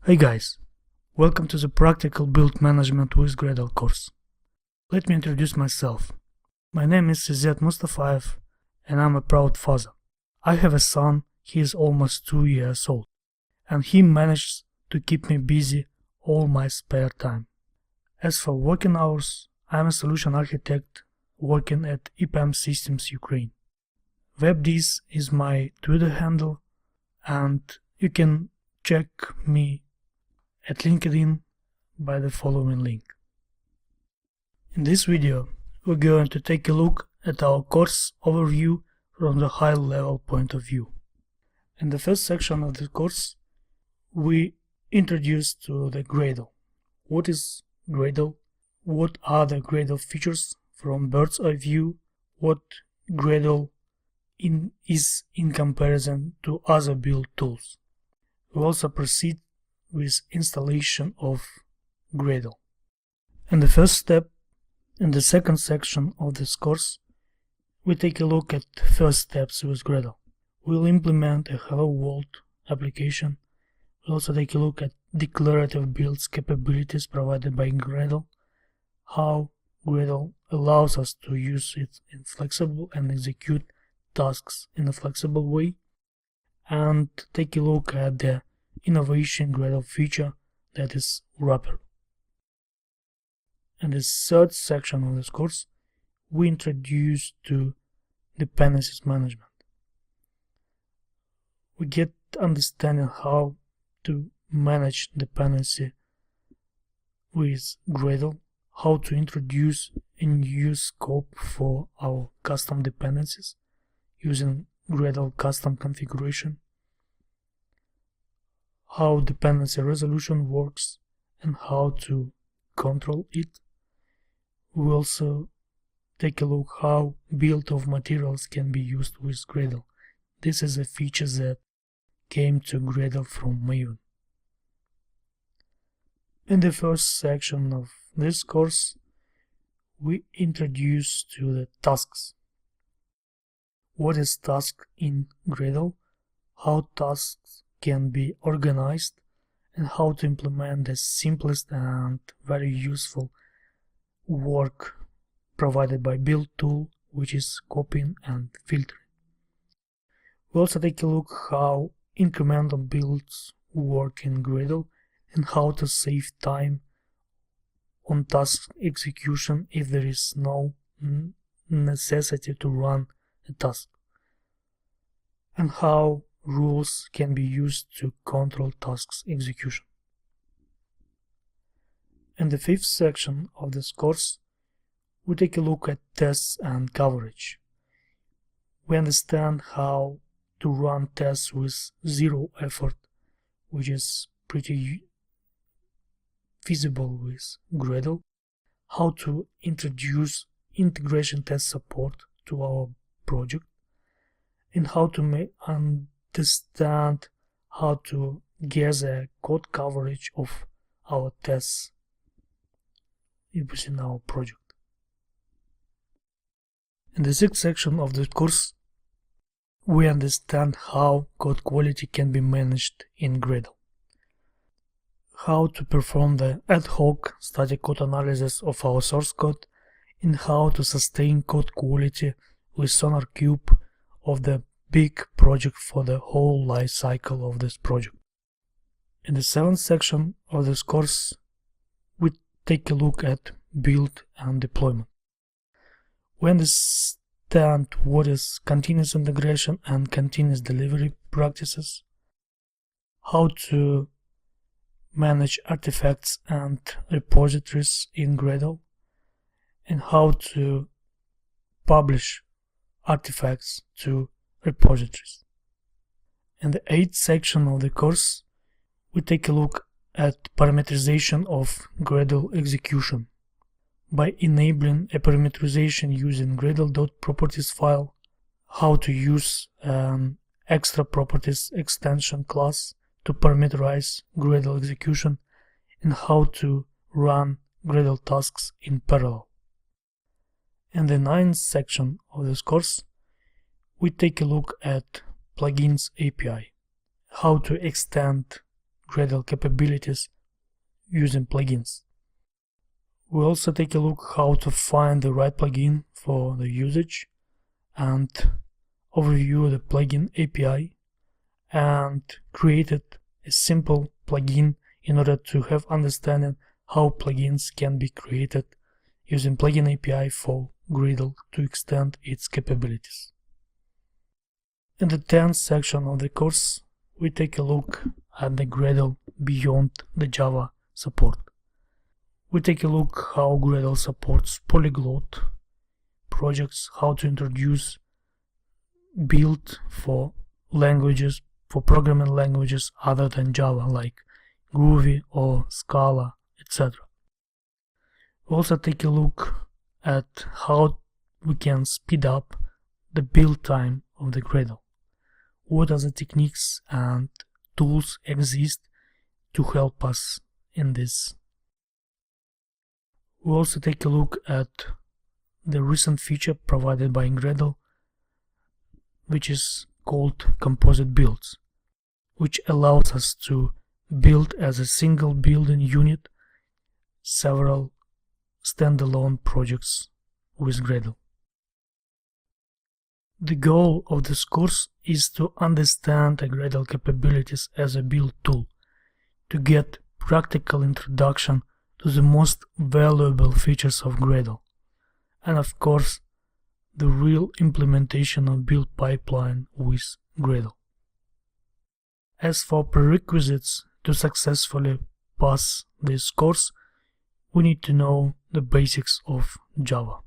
Hey guys, welcome to the Practical Build Management with Gradle course. Let me introduce myself. My name is Izet Mustafayev and I'm a proud father. I have a son, he is almost 2 years old, and he manages to keep me busy all my spare time. As for working hours, I'm a solution architect working at EPAM Systems Ukraine. WebDis is my Twitter handle, and you can check me at LinkedIn by the following link. In this video, we're going to take a look at our course overview from the high-level point of view. In the first section of the course, we introduce to the Gradle. What is Gradle? What are the Gradle features from bird's eye view? What Gradle is in comparison to other build tools. We also proceed with installation of Gradle. In the first step, in the second section of this course, we take a look at first steps with Gradle. We'll implement a Hello World application. We'll also take a look at declarative builds capabilities provided by Gradle, how Gradle allows us to use it in flexible and execute tasks in a flexible way, and take a look at the innovation Gradle feature that is wrapper. In the third section of this course, we introduce to dependencies management. We get understanding how to manage dependency with Gradle, how to introduce a new scope for our custom dependencies using Gradle custom configuration, how dependency resolution works and how to control it. We also take a look how build of materials can be used with Gradle. This is a feature that came to Gradle from Maven. In the first section of this course, we introduce to the tasks. What is task in Gradle, how tasks can be organized, and how to implement the simplest and very useful work provided by build tool, which is copying and filtering. We also take a look how incremental builds work in Gradle and how to save time on task execution if there is no necessity to run a task, and how rules can be used to control tasks execution. In the fifth section of this course, we take a look at tests and coverage. We understand how to run tests with zero effort, which is pretty feasible with Gradle, how to introduce integration test support to our project, and how to understand how to gather code coverage of our tests within our project. In the sixth section of the course, we understand how code quality can be managed in Gradle, how to perform the ad hoc static code analysis of our source code, and how to sustain code quality with SonarQube of the big project for the whole life cycle of this project. In the seventh section of this course, we take a look at build and deployment. We understand what is continuous integration and continuous delivery practices, how to manage artifacts and repositories in Gradle, and how to publish artifacts to repositories. In the eighth section of the course, we take a look at parameterization of Gradle execution. By enabling a parameterization using Gradle.properties file, how to use an extra properties extension class to parameterize Gradle execution, and how to run Gradle tasks in parallel. In the ninth section of this course, we take a look at plugins API, how to extend Gradle capabilities using plugins. We also take a look how to find the right plugin for the usage and overview the plugin API, and created a simple plugin in order to have understanding how plugins can be created using plugin API for Gradle to extend its capabilities. In the 10th section of the course, we take a look at the Gradle beyond the Java support. We take a look how Gradle supports polyglot projects, how to introduce build for languages, for programming languages other than Java, like Groovy or Scala, etc. We also take a look at how we can speed up the build time of the Gradle. What other techniques and tools exist to help us in this? We also take a look at the recent feature provided by Gradle, which is called composite builds, which allows us to build as a single building unit several standalone projects with Gradle. The goal of this course is to understand the Gradle capabilities as a build tool, to get practical introduction to the most valuable features of Gradle, and of course the real implementation of build pipeline with Gradle. As for prerequisites to successfully pass this course, we need to know the basics of Java.